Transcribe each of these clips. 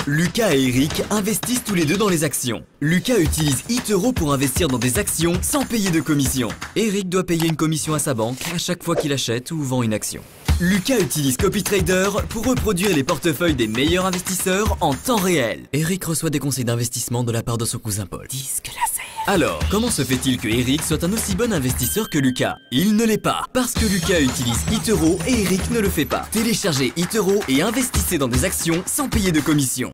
Lucas et Eric investissent tous les deux dans les actions. Lucas utilise eToro pour investir dans des actions sans payer de commission. Eric doit payer une commission à sa banque à chaque fois qu'il achète ou vend une action. Lucas utilise CopyTrader pour reproduire les portefeuilles des meilleurs investisseurs en temps réel. Eric reçoit des conseils d'investissement de la part de son cousin Paul. Disque laser. Alors, comment se fait-il que Eric soit un aussi bon investisseur que Lucas? Il ne l'est pas, parce que Lucas utilise eToro et Eric ne le fait pas. Téléchargez eToro et investissez dans des actions sans payer de commission.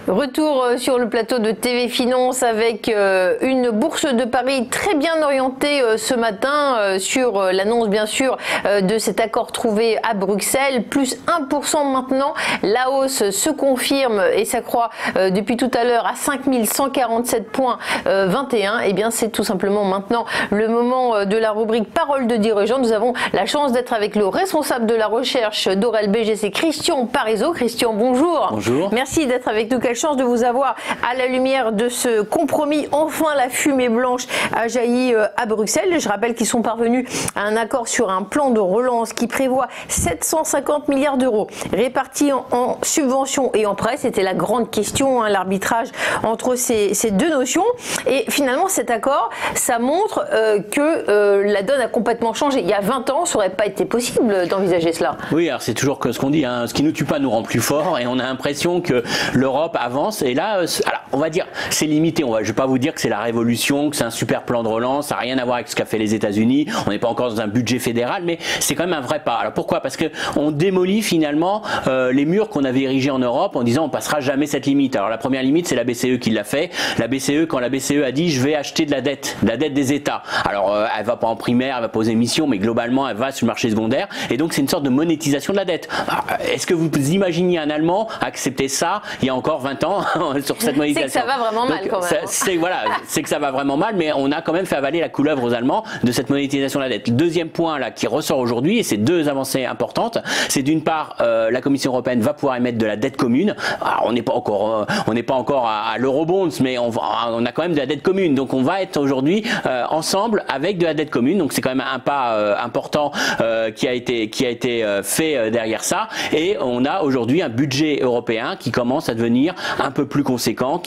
Retour sur le plateau de TV Finance avec une bourse de Paris très bien orientée ce matin sur l'annonce bien sûr de cet accord trouvé à Bruxelles, plus 1% maintenant. La hausse se confirme et s'accroît depuis tout à l'heure à 5147,21. Et bien c'est tout simplement maintenant le moment de la rubrique Parole de dirigeant. Nous avons la chance d'être avec le responsable de la recherche d'Aurel BGC, Christian Parizeau. Christian, bonjour. Bonjour. Merci d'être avec nous. Quelle chance de vous avoir à la lumière de ce compromis. Enfin, la fumée blanche a jailli à Bruxelles. Je rappelle qu'ils sont parvenus à un accord sur un plan de relance qui prévoit 750 milliards d'euros répartis en subventions et en prêts. C'était la grande question, hein, l'arbitrage entre ces deux notions. Et finalement, cet accord, ça montre que la donne a complètement changé. Il y a 20 ans, ça n'aurait pas été possible d'envisager cela. Oui, alors c'est toujours ce qu'on dit, hein, ce qui ne nous tue pas nous rend plus fort, et on a l'impression que l'Europe avance, et là, alors, on va dire, c'est limité. Je ne vais pas vous dire que c'est la révolution, que c'est un super plan de relance, ça n'a rien à voir avec ce qu'a fait les États-Unis. On n'est pas encore dans un budget fédéral, mais c'est quand même un vrai pas. Alors pourquoi? Parce que on démolit finalement les murs qu'on avait érigés en Europe en disant on passera jamais cette limite. Alors la première limite, c'est la BCE qui l'a fait. La BCE, quand la BCE a dit je vais acheter de la dette des États. Alors elle va pas en primaire, elle va pas aux émissions, mais globalement elle va sur le marché secondaire, et donc c'est une sorte de monétisation de la dette. Est-ce que vous imaginiez un Allemand accepter ça il y a encore 20 ans sur cette monétisation? C'est que ça va vraiment mal quand même. C'est que ça va vraiment mal, mais on a quand même fait avaler la couleuvre aux Allemands de cette monétisation de la dette. Le deuxième point là qui ressort aujourd'hui, et c'est deux avancées importantes, c'est d'une part la Commission européenne va pouvoir émettre de la dette commune. Alors, on n'est pas encore à l'eurobonds, mais on a quand même de la dette commune. Donc on va être aujourd'hui ensemble avec de la dette commune. Donc c'est quand même un pas important qui a été fait derrière ça. Et on a aujourd'hui un budget européen qui commence à devenir un peu plus conséquent.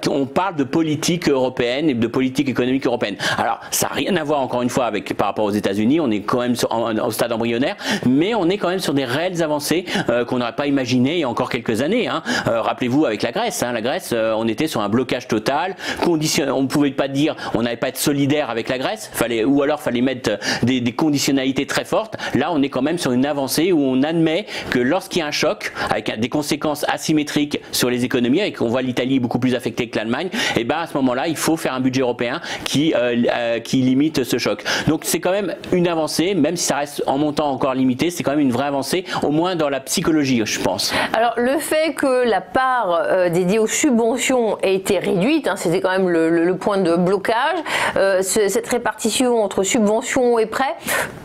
On parle de politique européenne et de politique économique européenne. Alors ça n'a rien à voir encore une fois par rapport aux États-Unis. On est quand même au stade embryonnaire, mais on est quand même sur des réelles avancées qu'on n'aurait pas imaginé il y a encore quelques années. Hein. Rappelez-vous avec la Grèce. Hein, la Grèce, on était sur un blocage total. On ne pouvait pas dire, on n'avait pas être solidaire avec la Grèce. Ou alors fallait mettre des conditionnalités très fortes. Là, on est quand même sur une avancée où on admet que lorsqu'il y a un choc avec des conséquences asymétriques sur les économies, et qu'on voit l'Italie beaucoup plus affectée que l'Allemagne, et ben à ce moment-là, il faut faire un budget européen qui limite ce choc. Donc c'est quand même une avancée, même si ça reste en montant encore limité, c'est quand même une vraie avancée, au moins dans la psychologie, je pense. Alors le fait que la part dédiée aux subventions ait été réduite, hein, c'était quand même le point de blocage, cette répartition entre subventions et prêts,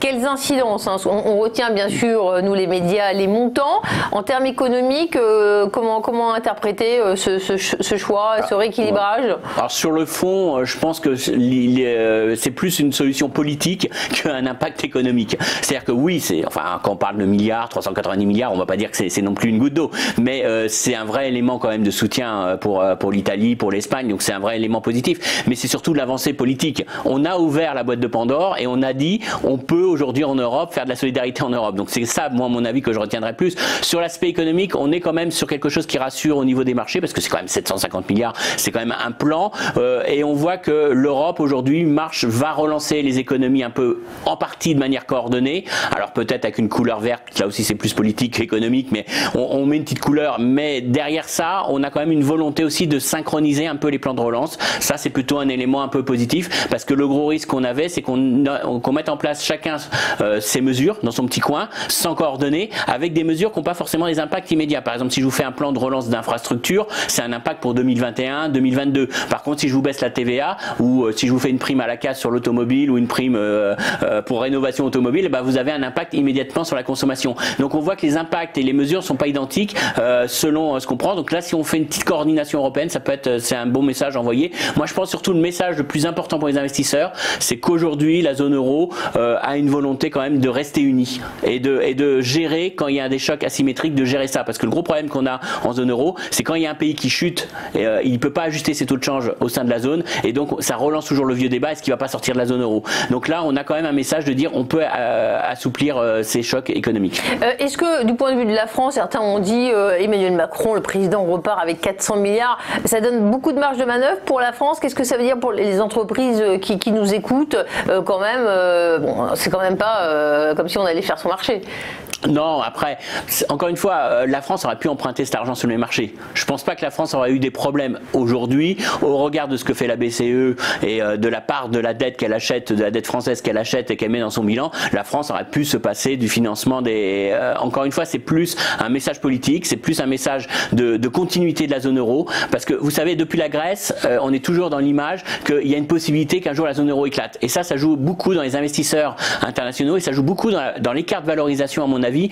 quelles incidences, hein, on retient bien sûr, nous les médias, les montants. En termes économiques, comment interpréter ce choix, ce rééquilibrage? Alors sur le fond, je pense que c'est plus une solution politique qu'un impact économique. C'est-à-dire que oui, quand on parle de milliards, 390 milliards, on va pas dire que c'est non plus une goutte d'eau, mais c'est un vrai élément quand même de soutien pour l'Italie, pour l'Espagne, donc c'est un vrai élément positif. Mais c'est surtout de l'avancée politique. On a ouvert la boîte de Pandore et on a dit on peut aujourd'hui en Europe faire de la solidarité en Europe. Donc c'est ça, moi, à mon avis, que je retiendrai plus. Sur l'aspect économique, on est quand même sur quelque chose qui rassure au niveau des marchés, parce que c'est quand même 750 milliards, c'est quand même un plan, et on voit que l'Europe aujourd'hui va relancer les économies un peu en partie de manière coordonnée, alors peut-être avec une couleur verte, là aussi c'est plus politique qu'économique, mais on met une petite couleur, mais derrière ça, on a quand même une volonté aussi de synchroniser un peu les plans de relance. Ça c'est plutôt un élément un peu positif, parce que le gros risque qu'on avait, c'est qu'on mette en place chacun ses mesures dans son petit coin, sans coordonner, avec des mesures qui n'ont pas forcément des impacts immédiats. Par exemple, si je vous fais un plan de relance d'infrastructure infrastructures, c'est un impact pour 2021, 2022. Par contre, si je vous baisse la TVA ou si je vous fais une prime à la casse sur l'automobile ou une prime pour rénovation automobile, bah, vous avez un impact immédiatement sur la consommation. Donc on voit que les impacts et les mesures sont pas identiques selon ce qu'on prend. Donc là, si on fait une petite coordination européenne, ça peut être, c'est un bon message envoyé. Moi, je pense surtout le message le plus important pour les investisseurs, c'est qu'aujourd'hui, la zone euro a une volonté quand même de rester unie et de gérer quand il y a des chocs asymétriques, de gérer ça. Parce que le gros problème qu'on a en zone euro, c'est quand il y a un pays qui chute, il ne peut pas ajuster ses taux de change au sein de la zone et donc ça relance toujours le vieux débat, est-ce qu'il ne va pas sortir de la zone euro? Donc là, on a quand même un message de dire on peut assouplir ces chocs économiques. Est-ce que du point de vue de la France, certains ont dit Emmanuel Macron, le président, repart avec 400 milliards, ça donne beaucoup de marge de manœuvre pour la France? Qu'est-ce que ça veut dire pour les entreprises qui nous écoutent quand même bon, c'est quand même pas comme si on allait faire son marché. Non, après, encore une fois, la France aurait pu emprunter cet argent sur les marchés. Je ne pense pas que la France aurait eu des problèmes aujourd'hui, au regard de ce que fait la BCE et de la part de la dette qu'elle achète, de la dette française qu'elle achète et qu'elle met dans son bilan. La France aurait pu se passer du financement des... encore une fois, c'est plus un message politique, c'est plus un message de continuité de la zone euro, parce que vous savez, depuis la Grèce, on est toujours dans l'image qu'il y a une possibilité qu'un jour la zone euro éclate. Et ça joue beaucoup dans les investisseurs internationaux et ça joue beaucoup dans l'écart de valorisation, à mon avis,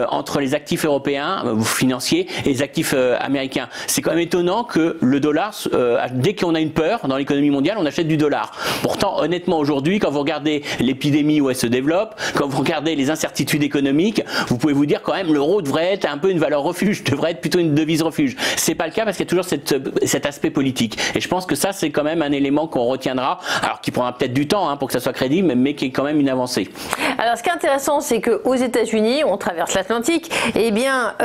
entre les actifs européens financiers et les actifs américains. C'est quand même étonnant que le dollar, dès qu'on a une peur dans l'économie mondiale, on achète du dollar. Pourtant, honnêtement, aujourd'hui, quand vous regardez l'épidémie où elle se développe, quand vous regardez les incertitudes économiques, vous pouvez vous dire quand même l'euro devrait être un peu une valeur refuge, devrait être plutôt une devise refuge. C'est pas le cas parce qu'il y a toujours cet aspect politique. Et je pense que ça, c'est quand même un élément qu'on retiendra, alors qui prendra peut-être du temps pour que ça soit crédible, mais qui est quand même une avancée. Alors, ce qui est intéressant, c'est qu'aux États-Unis, on traverse l'Atlantique, et bien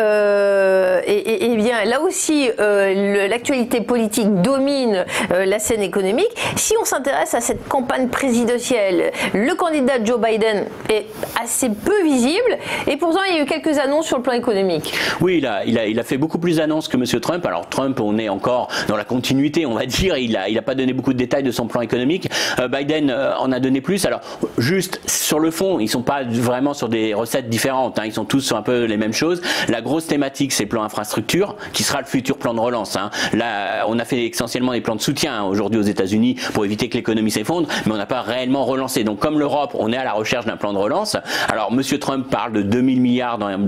là aussi, l'actualité politique domine la scène économique. Si on s'intéresse à cette campagne présidentielle, le candidat Joe Biden est assez peu visible, et pourtant il y a eu quelques annonces sur le plan économique. Oui, il a fait beaucoup plus d'annonces que M. Trump. Alors Trump, on est encore dans la continuité, on va dire. Il a pas donné beaucoup de détails de son plan économique. Biden en a donné plus. Alors juste sur le fond, ils sont pas vraiment sur des recettes différentes. Ils sont tous sur un peu les mêmes choses. La grosse thématique, c'est le plan infrastructure, qui sera le futur plan de relance. Là, on a fait essentiellement des plans de soutien aujourd'hui aux États-Unis pour éviter que l'économie s'effondre, mais on n'a pas réellement relancé. Donc, comme l'Europe, on est à la recherche d'un plan de relance. Alors, M. Trump parle de 2000 milliards dans un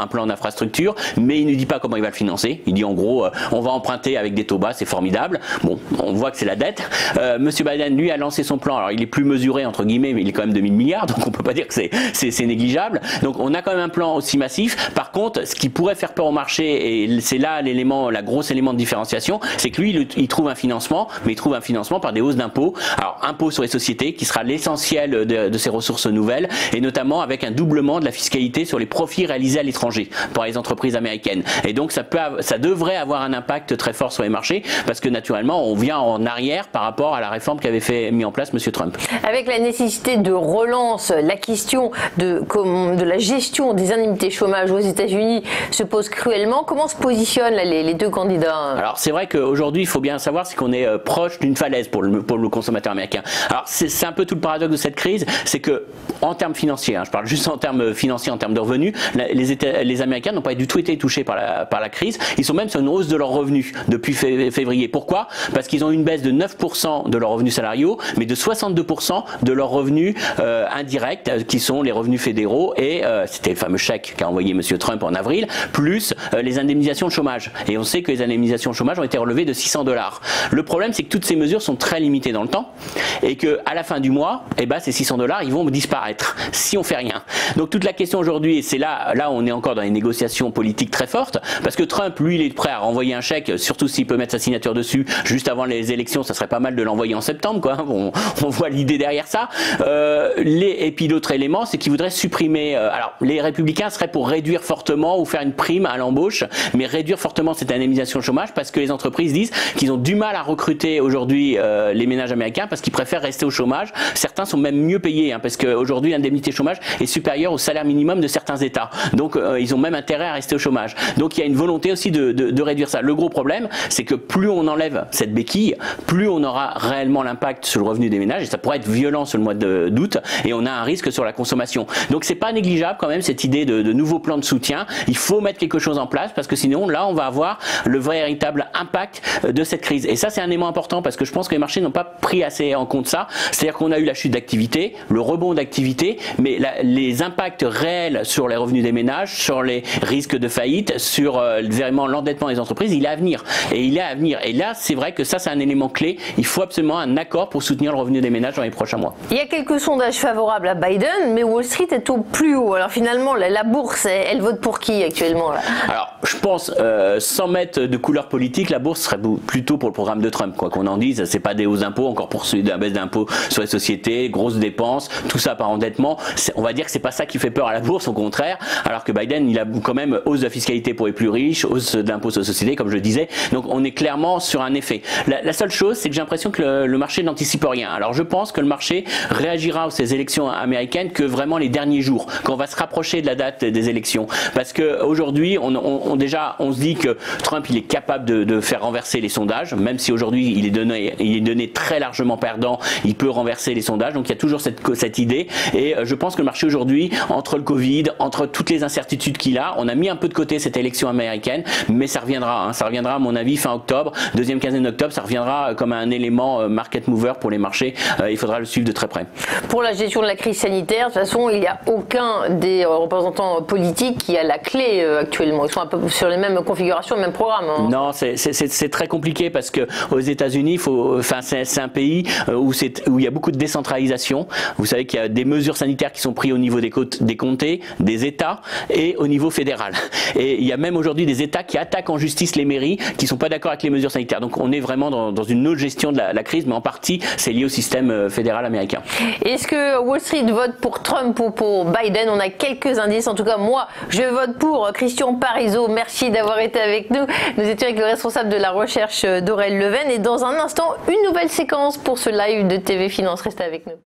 plan d'infrastructure, mais il ne dit pas comment il va le financer. Il dit en gros, on va emprunter avec des taux bas, c'est formidable. Bon, on voit que c'est la dette. M. Biden, lui, a lancé son plan. Alors, il est plus mesuré, entre guillemets, mais il est quand même 2000 milliards, donc on peut pas dire que c'est négligeable. Donc, on a quand même un plan aussi massif. Par contre, ce qui pourrait faire peur au marché, et c'est là la grosse élément de différenciation, c'est que lui, il trouve un financement, mais il trouve un financement par des hausses d'impôts. Alors, impôt sur les sociétés, qui sera l'essentiel de ces ressources nouvelles, et notamment avec un doublement de la fiscalité sur les profits réalisés à l'étranger par les entreprises américaines. Et donc, ça devrait avoir un impact très fort sur les marchés, parce que naturellement, on vient en arrière par rapport à la réforme qu'avait mis en place M. Trump. Avec la nécessité de relance, la question de la gestion des indemnités chômage aux États-Unis se pose cruellement. Comment se positionnent là, les deux candidats? Alors c'est vrai qu'aujourd'hui, il faut bien savoir, c'est qu'on est proche d'une falaise pour le consommateur américain. Alors c'est un peu tout le paradoxe de cette crise, c'est que en termes financiers, je parle juste en termes financiers, en termes de revenus, les Américains n'ont pas du tout été touchés par la crise. Ils sont même sur une hausse de leurs revenus depuis février. Pourquoi? Parce qu'ils ont une baisse de 9% de leurs revenus salariaux, mais de 62% de leurs revenus indirects, qui sont les revenus fédéraux, et c'était le fameux chèque qu'a envoyé M. Trump en avril, plus les indemnisations de chômage. Et on sait que les indemnisations de chômage ont été relevées de $600. Le problème, c'est que toutes ces mesures sont très limitées dans le temps, et qu'à la fin du mois, ces $600, ils vont disparaître si on fait rien. Donc toute la question aujourd'hui, et c'est là on est encore dans les négociations politiques très fortes, parce que Trump, lui, il est prêt à renvoyer un chèque, surtout s'il peut mettre sa signature dessus juste avant les élections. Ça serait pas mal de l'envoyer en septembre, quoi. On voit l'idée derrière ça. Et puis l'autre élément, c'est qu'il voudrait supprimer. Alors les républicains seraient pour réduire fortement ou faire une prime à l'embauche, mais réduire fortement cette indemnisation de chômage, parce que les entreprises disent qu'ils ont du mal à recruter aujourd'hui les ménages américains, parce qu'ils préfèrent rester au chômage. Certains sont même mieux payés, parce qu'aujourd'hui l'indemnité chômage est supérieure au salaire minimum de certains États. Donc ils ont même intérêt à rester au chômage. Donc il y a une volonté aussi de réduire ça. Le gros problème, c'est que plus on enlève cette béquille, plus on aura réellement l'impact sur le revenu des ménages, et ça pourrait être violent sur le mois d'août, et on a un risque sur la consommation. Donc c'est pas négligeable quand même cette cette idée de nouveaux plans de soutien. Il faut mettre quelque chose en place parce que sinon, là, on va avoir le véritable impact de cette crise. Et ça, c'est un élément important parce que je pense que les marchés n'ont pas pris assez en compte ça. C'est-à-dire qu'on a eu la chute d'activité, le rebond d'activité, mais les impacts réels sur les revenus des ménages, sur les risques de faillite, sur vraiment l'endettement des entreprises, il est à venir. Et là, c'est vrai que ça, c'est un élément clé. Il faut absolument un accord pour soutenir le revenu des ménages dans les prochains mois. Il y a quelques sondages favorables à Biden, mais Wall Street est au plus haut. Alors finalement, la bourse, elle vote pour qui actuellement là? Alors, je pense, sans mettre de couleur politique, la bourse serait plutôt pour le programme de Trump. Quoi qu'on en dise, c'est pas des hausses d'impôts, encore poursuivi de la baisse d'impôts sur les sociétés, grosses dépenses, tout ça par endettement. On va dire que c'est pas ça qui fait peur à la bourse, au contraire. Alors que Biden, il a quand même hausse de la fiscalité pour les plus riches, hausse d'impôts sur les sociétés, comme je le disais. Donc, on est clairement sur un effet. La seule chose, c'est que j'ai l'impression que le marché n'anticipe rien. Alors, je pense que le marché réagira aux ces élections américaines que vraiment les derniers jours, quand on va se rapprocher de la date des élections. Parce que aujourd'hui, on se dit que Trump, il est capable de faire renverser les sondages, même si aujourd'hui il est donné très largement perdant, il peut renverser les sondages. Donc il y a toujours cette idée. Et je pense que le marché aujourd'hui, entre le Covid, entre toutes les incertitudes qu'il a, on a mis un peu de côté cette élection américaine, mais ça reviendra. Ça reviendra à mon avis fin octobre, deuxième quinzaine d'octobre, ça reviendra comme un élément market mover pour les marchés. Il faudra le suivre de très près. Pour la gestion de la crise sanitaire, de toute façon, il n'y a aucun des représentants politiques qui a la clé actuellement. Ils sont un peu sur les mêmes configurations, les mêmes programmes. Hein. Non, c'est très compliqué parce que aux États-Unis, c'est un pays où il y a beaucoup de décentralisation. Vous savez qu'il y a des mesures sanitaires qui sont prises au niveau des comtés, des États et au niveau fédéral. Et il y a même aujourd'hui des États qui attaquent en justice les mairies qui sont pas d'accord avec les mesures sanitaires. Donc on est vraiment dans une autre gestion de la crise, mais en partie c'est lié au système fédéral américain. Est-ce que Wall Street vote pour Trump ou pour Biden? On a quelques indices. En tout cas, moi, je vote pour. Christian Parizeau, merci d'avoir été avec nous. Nous étions avec le responsable de la recherche d'Aurel Leven. Et dans un instant, une nouvelle séquence pour ce live de TV Finance. Restez avec nous.